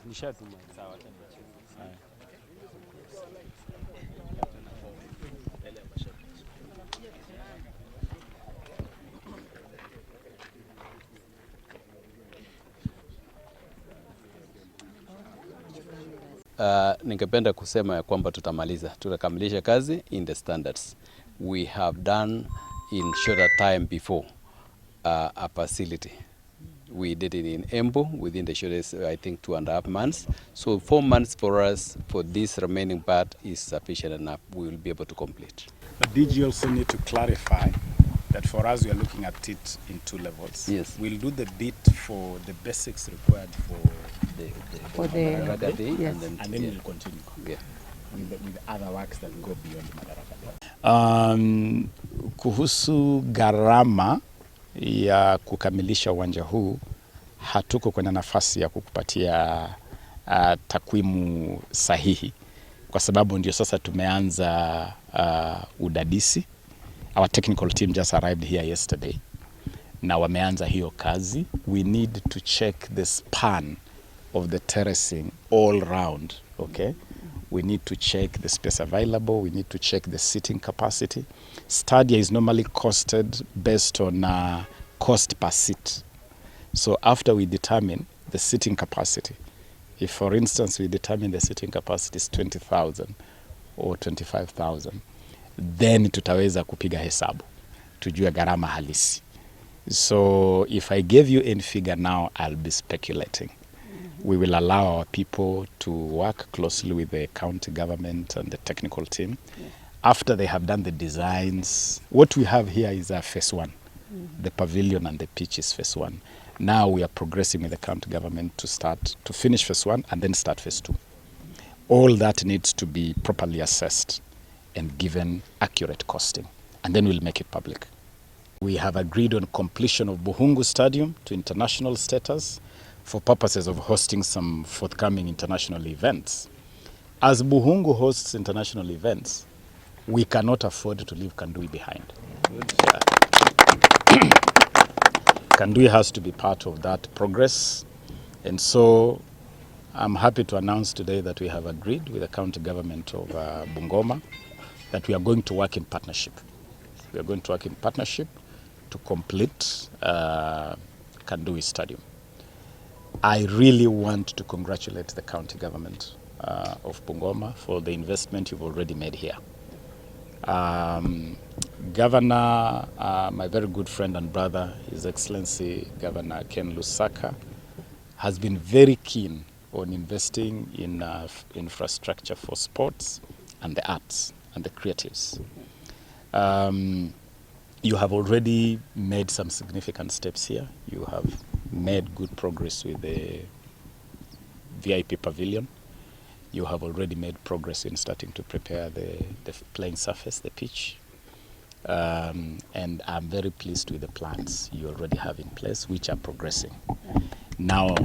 Nishatuma. Sawa. Ningependa kusema ya kwamba tutakamilisha kazi in the standards. We have done in shorter time before a facility. We did it in Embu within the shortest, I think, 2.5 months. So 4 months for us for this remaining part is sufficient enough. We will be able to complete. But did you also need to clarify that for us we are looking at it in 2 levels? Yes. We'll do the bit for the basics required for Madaraka Day, yes. and then we'll continue with other works that go beyond Madaraka Day. Kuhusu gharama ya kukamilisha uwanja huu, hatuko kwenye nafasi ya kukupatia takwimu sahihi kwa sababu ndio sasa tumeanza udadisi. Our technical team just arrived here yesterday na wameanza hiyo kazi. We need to check the span of the terracing all round, okay? We need to check the space available, we need to check the seating capacity. Stadia is normally costed based on cost per seat. So after we determine the seating capacity, if for instance we determine the seating capacity is 20,000 or 25,000, then tutaweza kupiga hesabu, tujue gharama halisi. So if I gave you any figure now, I'll be speculating. We will allow our people to work closely with the county government and the technical team. After they have done the designs, what we have here is phase 1. The pavilion and the pitch is phase 1. Now we are progressing with the county government to finish phase 1 and then start phase 2. All that needs to be properly assessed and given accurate costing, and then we'll make it public. We have agreed on completion of Buhungu Stadium to international status for purposes of hosting some forthcoming international events. As Buhungu hosts international events, we cannot afford to leave Kandui behind. Kandui has to be part of that progress, and so I'm happy to announce today that we have agreed with the county government of Bungoma that we are going to work in partnership. We are going to work in partnership to complete Kandui Stadium. I really want to congratulate the county government of Bungoma for the investment you've already made here. Governor, my very good friend and brother, His Excellency Governor Ken Lusaka, has been very keen on investing in infrastructure for sports and the arts and the creatives. You have already made some significant steps here. You have made good progress with the VIP pavilion. You have already made progress in starting to prepare the playing surface, the pitch. And I'm very pleased with the plans you already have in place, which are progressing. Now,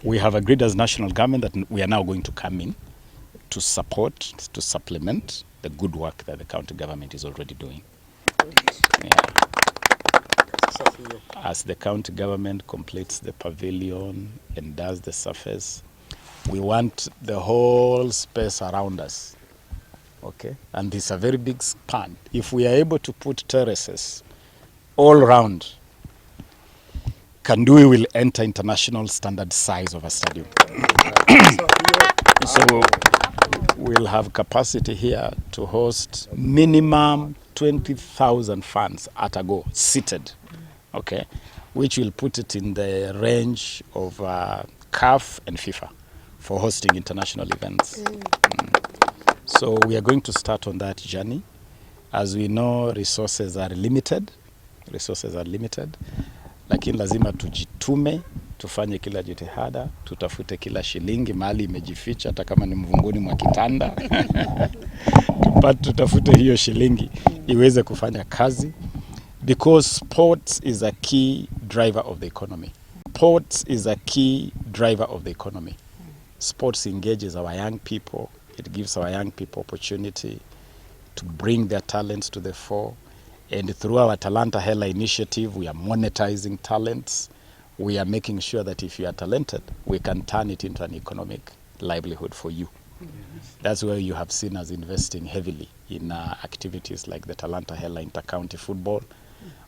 we have agreed as national government that we are now going to come in to support, to supplement the good work that the county government is already doing. As the county government completes the pavilion and does the surface, we want the whole space around us, okay? And it's a very big span. If we are able to put terraces all around, Kandui will enter international standard size of a stadium. So we'll have capacity here to host minimum 20,000 fans at a go, seated, okay? Which will put it in the range of CAF and FIFA for hosting international events. So we are going to start on that journey. As we know, resources are limited, lakini lazima tujitume tufanye kila jitihada, tutafute kila shilingi mahali imejificha, hata kama ni mvunguni mwa kitanda. Tutafute hiyo shilingi iweze kufanya kazi, because sports is a key driver of the economy. Sports is a key driver of the economy. Sports engages our young people. It gives our young people opportunity to bring their talents to the fore. And through our Talanta Hela initiative, we are monetizing talents. We are making sure that if you are talented, we can turn it into an economic livelihood for you. That's where you have seen us investing heavily in activities like the Talanta Hela Inter-County Football,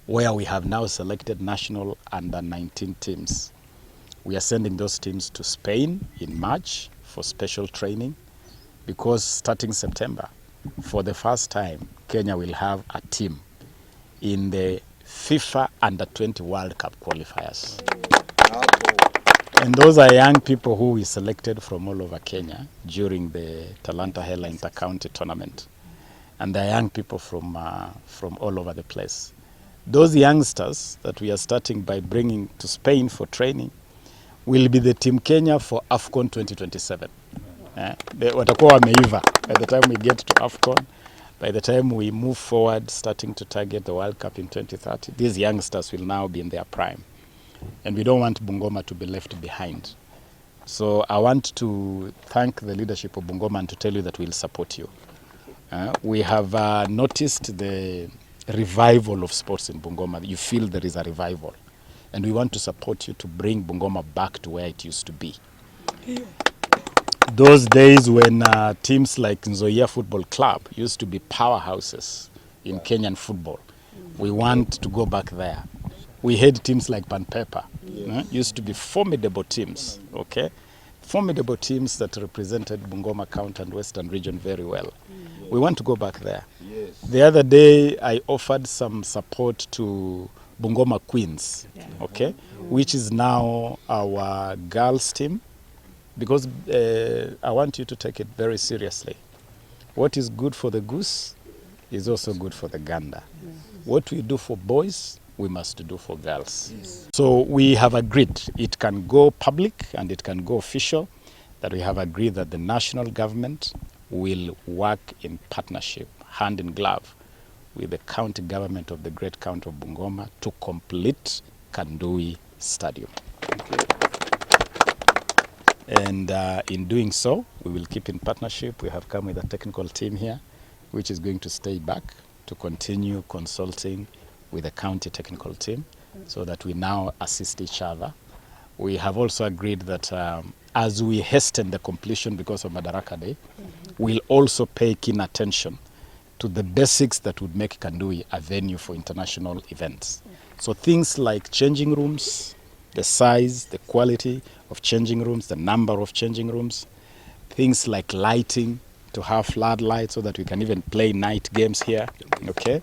where we have now selected national under-19 teams. We are sending those teams to Spain in March for special training, because starting September, for the first time, Kenya will have a team in the FIFA Under-20 World Cup qualifiers. And those are young people who we selected from all over Kenya during the Talanta Hela Inter-County tournament. And they're young people from all over the place. Those youngsters that we are starting by bringing to Spain for training will be the Team Kenya for AFCON 2027. Watakuwa wameiva by the time we get to AFCON. By the time we move forward, starting to target the World Cup in 2030, these youngsters will now be in their prime. And we don't want Bungoma to be left behind. So I want to thank the leadership of Bungoma and to tell you that we'll support you. We have noticed the revival of sports in Bungoma. You feel there is a revival. And we want to support you to bring Bungoma back to where it used to be. Those days when teams like Nzoia Football Club used to be powerhouses in Kenyan football, we want to go back there. We had teams like Panpepa, used to be formidable teams, okay? Formidable teams that represented Bungoma County and Western Region very well. We want to go back there. The other day, I offered some support to Bungoma Queens, okay? Which is now our girls team. Because I want you to take it very seriously. What is good for the goose is also good for the gander. What we do for boys, we must do for girls. So we have agreed, it can go public and it can go official, that we have agreed that the national government will work in partnership, hand in glove, with the county government of the great county of Bungoma to complete Kandui Stadium. And in doing so, we will keep in partnership. We have come with a technical team here, which is going to stay back to continue consulting with the county technical team so that we now assist each other. We have also agreed that as we hasten the completion because of Madaraka Day, we'll also pay keen attention to the basics that would make Kandui a venue for international events. So things like changing rooms, the size, the quality of changing rooms, the number of changing rooms, things like lighting, to have floodlights so that we can even play night games here, okay?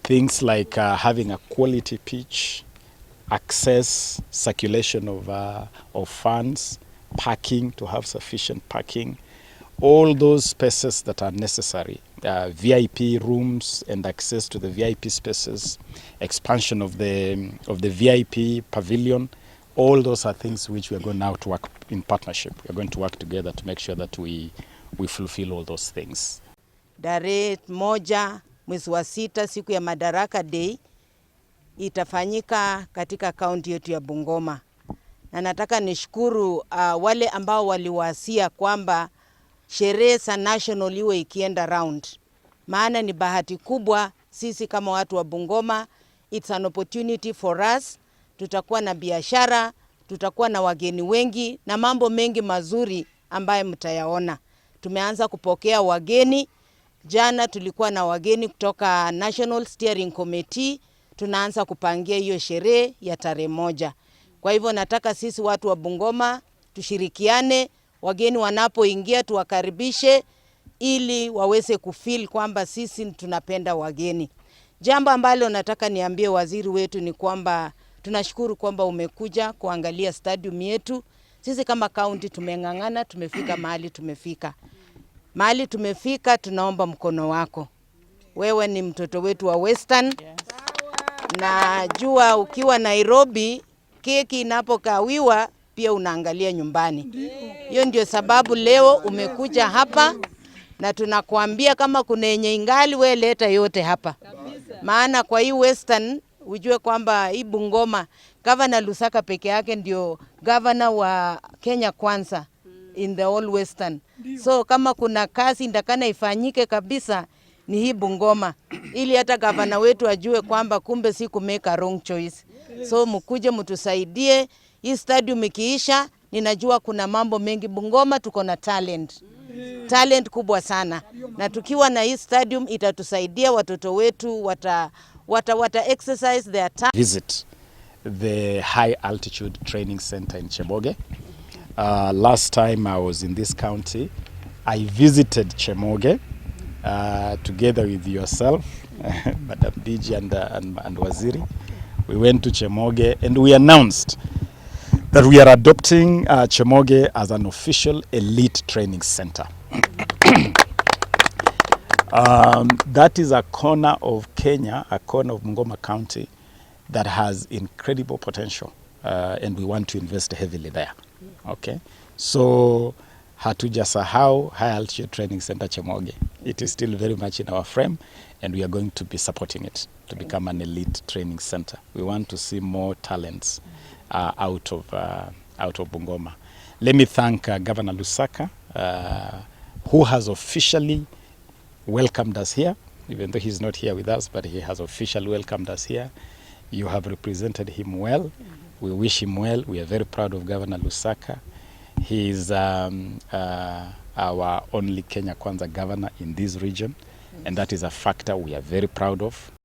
Things like having a quality pitch, access, circulation of funds, parking, to have sufficient parking, all those spaces that are necessary, VIP rooms and access to the VIP spaces, expansion of the VIP pavilion. All those are things which we are going now to work in partnership. We are going to work together to make sure that we fulfill all those things. Tarehe 1 mwezi wa 6 siku ya Madaraka Day itafanyika katika kaunti yetu ya Bungoma. Na nataka nishukuru wale ambao waliwasia kwamba sherehe za national iwe ikienda round. Maana ni bahati kubwa sisi kama watu wa Bungoma, it's an opportunity for us. Tutakuwa na biashara, tutakuwa na wageni wengi na mambo mengi mazuri ambaye mtayaona. Tumeanza kupokea wageni. Jana tulikuwa na wageni kutoka National Steering Committee. Tunaanza kupangia hiyo sherehe ya tarehe 1. Kwa hivyo nataka sisi watu wa Bungoma tushirikiane, wageni wanapoingia tuwakaribishe ili waweze kufeel kwamba sisi tunapenda wageni. Jambo ambalo nataka niambie waziri wetu ni kwamba tunashukuru kwamba umekuja kuangalia stadium yetu. Sisi kama county tumeng'ang'ana, tumefika mahali tumefika. Mahali tumefika, tunaomba mkono wako. Wewe ni mtoto wetu wa Western. Na jua ukiwa Nairobi, keki inapokawiwa pia unaangalia nyumbani. Hiyo ndio sababu leo umekuja hapa na tunakuambia kama kuna yenye ingali we leta yote hapa. Maana kwa hii Western ujue kwamba hii Bungoma Governor Lusaka peke yake ndio governor wa Kenya kwanza in the whole Western. So kama kuna kazi ndakana ifanyike kabisa ni hii Bungoma, ili hata gavana wetu ajue kwamba kumbe si kumeka wrong choice. So mkuje mtusaidie, hii stadium ikiisha, ninajua kuna mambo mengi Bungoma, tuko na talent kubwa sana, na tukiwa na hii stadium itatusaidia watoto wetu wata exercise their time. Visit the high altitude training center in Chemoge. Last time I was in this county, I visited Chemoge together with yourself, Madam DG and Waziri. We went to Chemoge and we announced that we are adopting Chemoge as an official elite training center. That is a corner of Kenya, a corner of Bungoma County that has incredible potential, and we want to invest heavily there. Okay, so hatujasahau High Altitude Training Center Chemoge. It is still very much in our frame, and we are going to be supporting it to become an elite training center. We want to see more talents out of Bungoma. Let me thank Governor Lusaka, who has officially welcomed us here, even though he's not here with us, but he has officially welcomed us here. You have represented him well. We wish him well. We are very proud of Governor Lusaka. He is our only Kenya Kwanza governor in this region, and that is a factor we are very proud of.